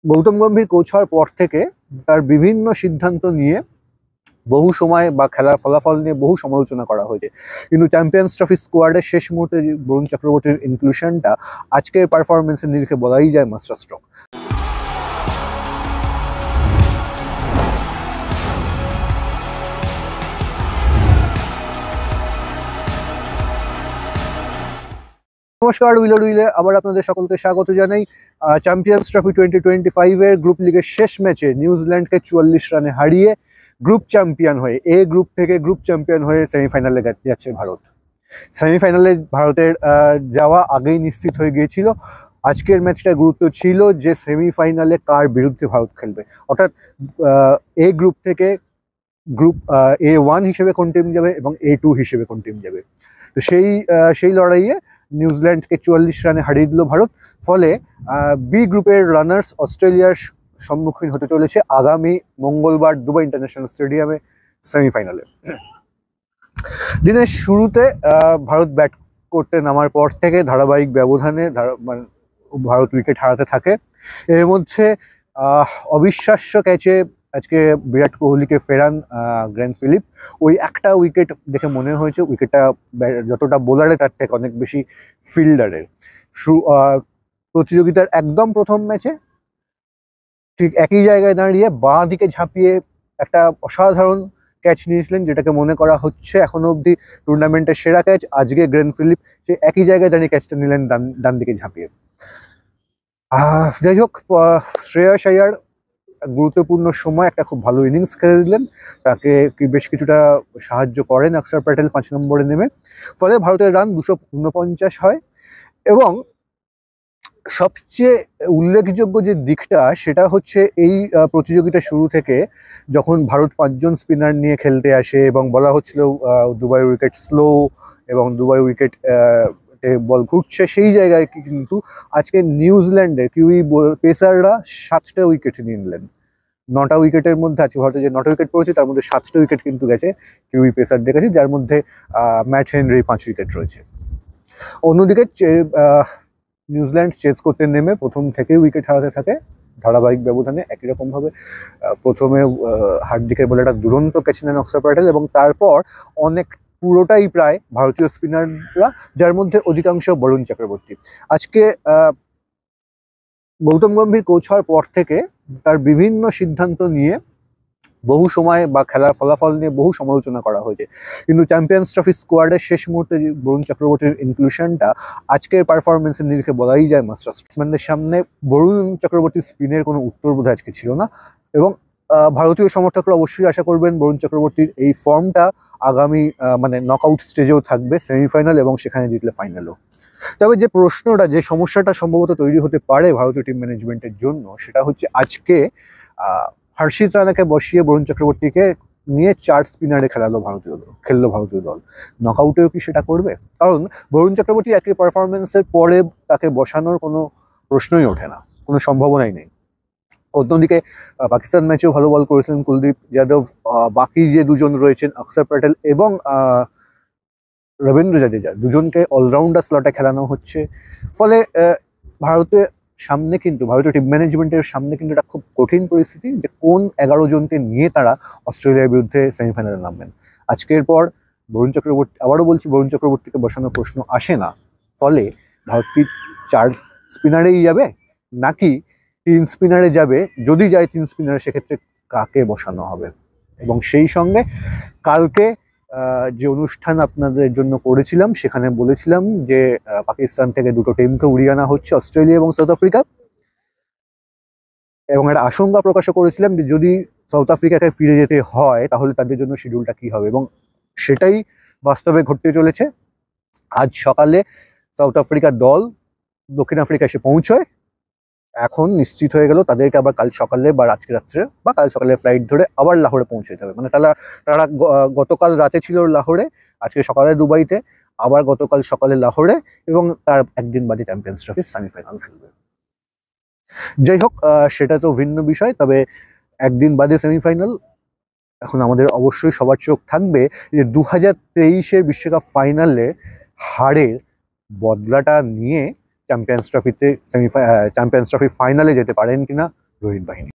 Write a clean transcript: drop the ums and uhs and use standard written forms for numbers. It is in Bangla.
গৌতম গম্ভীর কোচ হওয়ার পর থেকে তার বিভিন্ন সিদ্ধান্ত নিয়ে বহু সময় বা খেলার ফলাফল নিয়ে বহু সমালোচনা করা হয়েছে, কিন্তু চ্যাম্পিয়ন্স ট্রফি স্কোয়াডের শেষ মুহূর্তে বরুণ চক্রবর্তীর ইনক্লুশনটা আজকের পারফরমেন্সের নিরিখে বলাই যায় মাস্টার স্ট্রোক। নমস্কার, উইলে আবার আপনাদের সকলকে স্বাগত জানাই। চ্যাম্পিয়ন্স ট্রফি 2025-এর গ্রুপ লিগের শেষ ম্যাচে নিউজিল্যান্ডকে 44 রানে হারিয়ে গ্রুপ চ্যাম্পিয়ন হয়ে গ্রুপ থেকে গ্রুপ চ্যাম্পিয়ন হয়ে সেমিফাইনালে যাচ্ছে ভারত। সেমিফাইনালে ভারতের যাওয়া আগেই নিশ্চিত হয়ে গিয়েছিল। আজকের ম্যাচটা গুরুত্ব ছিল যে সেমিফাইনালে কার বিরুদ্ধে ভারত খেলবে, অর্থাৎ এ গ্রুপ থেকে গ্রুপ A1 হিসেবে কোন টিম যাবে এবং A2 হিসেবে কোন টিম যাবে। তো সেই লড়াইয়ে নিউজিল্যান্ডকে 44 রানে হারিয়ে দিল ভারত। ফলে বি গ্রুপের রানার্স অস্ট্রেলিয়ার সম্মুখীন হতে চলেছে আগামী মঙ্গলবার দুবাই ইন্টারন্যাশনাল স্টেডিয়ামে সেমিফাইনালে। দিনের শুরুতে ভারত ব্যাট করতে নামার পর থেকে ধারাবাহিক ব্যবধানে ভারত উইকেট হারাতে থাকে। এর মধ্যে অবিশ্বাস্য ক্যাচে আজকে বিরাট কোহলিকে ফেরান গ্রেন ফিলিপ। ওই একটা উইকেট দেখে মনে হয়েছে উইকেটটা যতটা বোলারে তার থেকে অনেক বেশি ফিল্ডারের। প্রতিযোগিতার একদম প্রথম ম্যাচে ঠিক একই জায়গায় দাঁড়িয়ে বাঁ দিকে ঝাঁপিয়ে একটা অসাধারণ ক্যাচ নিয়েছিলেন, যেটাকে মনে করা হচ্ছে এখনো অবধি টুর্নামেন্টের সেরা ক্যাচ। আজকে গ্রেন ফিলিপ সে একই জায়গায় দাঁড়িয়ে ক্যাচটা নিলেন ডান দিকে ঝাঁপিয়ে। যাই হোক, শ্রেয়াস আইয়ার গুরুত্বপূর্ণ সময় একটা খুব ভালো ইনিংস খেলে দিলেন, তাকে বেশ কিছুটা সাহায্য করেন অক্ষর প্যাটেল 5 নম্বরে নেমে। ফলে ভারতের রান 249 হয়। এবং সবচেয়ে উল্লেখযোগ্য যে দিকটা সেটা হচ্ছে এই প্রতিযোগিতা শুরু থেকে যখন ভারত 5 জন স্পিনার নিয়ে খেলতে আসে এবং বলা হচ্ছিল দুবাই উইকেট স্লো এবং দুবাই উইকেট বল ঘুরছে, সেই জায়গায় কিন্তু আজকে নিউজিল্যান্ডের কিউই পেসাররা 7টা উইকেট নিয়ে নিলেন। 9টা উইকেটের মধ্যে আজকে ভারতে যে 9টা উইকেট পড়েছে তার মধ্যে 7টা উইকেট কিন্তু গেছে কিউই পেসারদের কাছে, যার মধ্যে ম্যাট হেনরি 5 উইকেট রয়েছে। অন্যদিকে নিউজিল্যান্ড চেস করতে নেমে প্রথম থেকেই উইকেট হারাতে থাকে ধারাবাহিক ব্যবধানে। একই রকমভাবে প্রথমে হার্দিকের বলে একটা দুরন্ত ক্যাচ নেন অক্ষর প্যাটেল এবং তারপর পুরোটাই প্রায় ভারতীয় স্পিনাররা, যার মধ্যে অধিকাংশ বরুণ চক্রবর্তী। আজকে গৌতম গম্ভীর কোচ হওয়ার পর থেকে তার বিভিন্ন সিদ্ধান্ত নিয়ে বহু সময় বা খেলার ফলাফল নিয়ে বহু সমালোচনা করা হয়েছে, কিন্তু চ্যাম্পিয়ন্স ট্রফি স্কোয়াডের শেষ মুহূর্তে বরুণ চক্রবর্তীর ইনক্লুশনটা আজকের পারফরমেন্সের নিরিখে বলাই যায় মাস্টার স্ট্রোকের সামনে বরুণ চক্রবর্তীর স্পিনের কোনো উত্তর বোধ আজকে ছিল না। এবং ভারতীয় সমর্থকরা অবশ্যই আশা করবেন বরুণ চক্রবর্তীর এই ফর্মটা আগামী নকআউট স্টেজেও থাকবে, সেমিফাইনাল এবং সেখানে জিতলে ফাইনালও। তবে যে প্রশ্নটা, যে সমস্যাটা সম্ভবত তৈরি হতে পারে ভারতীয় টিম ম্যানেজমেন্টের জন্য, সেটা হচ্ছে আজকে হর্ষিত রানাকে বসিয়ে বরুণ চক্রবর্তীকে নিয়ে 4 স্পিনারে খেললো ভারতীয় দল। নকআউটেও কি সেটা করবে? কারণ বরুণ চক্রবর্তী আজকে পারফরমেন্সের পরে তাকে বসানোর কোনো প্রশ্নই ওঠে না, কোনো সম্ভাবনাই নেই। অন্যদিকে পাকিস্তান ম্যাচেও ভালো বল করেছিলেন কুলদীপ যাদব। বাকি যে দুজন রয়েছেন অক্ষর প্যাটেল এবং রবীন্দ্র জাদেজা, দুজনকে অলরাউন্ডার স্লটে খেলানো হচ্ছে। ফলে ভারতীয় টিম ম্যানেজমেন্টের সামনে কিন্তু একটা খুব কঠিন পরিস্থিতি যে কোন 11 জনকে নিয়ে তারা অস্ট্রেলিয়ার বিরুদ্ধে সেমিফাইনালে নামবেন। আজকের পর আবারও বলছি, বরুণ চক্রবর্তীকে বসানোর প্রশ্ন আসে না। ফলে ভারত কি 4 স্পিনারেই যাবে নাকি 3 স্পিনারে যাবে? যদি যায় 3 স্পিনারে, সেক্ষেত্রে কাকে বসানো হবে? এবং সেই সঙ্গে কালকে যে অনুষ্ঠান আপনাদের জন্য করেছিলাম সেখানে বলেছিলাম যে পাকিস্তান থেকে 2টো টিমকে উড়িয়ে আনা হচ্ছে, অস্ট্রেলিয়া এবং সাউথ আফ্রিকা, এবং একটা আশঙ্কা প্রকাশ করেছিলাম যে যদি সাউথ আফ্রিকাকে ফিরে যেতে হয় তাহলে তাদের জন্য শিডিউলটা কি হবে, এবং সেটাই বাস্তবে ঘটতে চলেছে। আজ সকালে সাউথ আফ্রিকার দল দক্ষিণ আফ্রিকা এসে পৌঁছয়। এখন নিশ্চিত হয়ে গেল তাদেরকে আবার কাল সকালে বা আজকে রাত্রে বা কাল সকালে ফ্লাইট ধরে আবার লাহোরে পৌঁছে যেতে হবে। তারা গতকাল রাতে ছিল লাহোরে, আজকে সকালে দুবাইতে, আবার গতকাল সকালে লাহোরে, এবং তার একদিন বাদে চ্যাম্পিয়ন্স ট্রফির সেমিফাইনাল খেলবে। যাই হোক, সেটা তো ভিন্ন বিষয়। তবে একদিন বাদে সেমিফাইনাল, এখন আমাদের অবশ্যই সবার চোখ থাকবে যে 2023-এর বিশ্বকাপ ফাইনালে হারের বদলাটা নিয়ে চ্যাম্পিয়ন্স ট্রফির ফাইনালে যেতে পারেন কিনা রোহিত বাহিনী।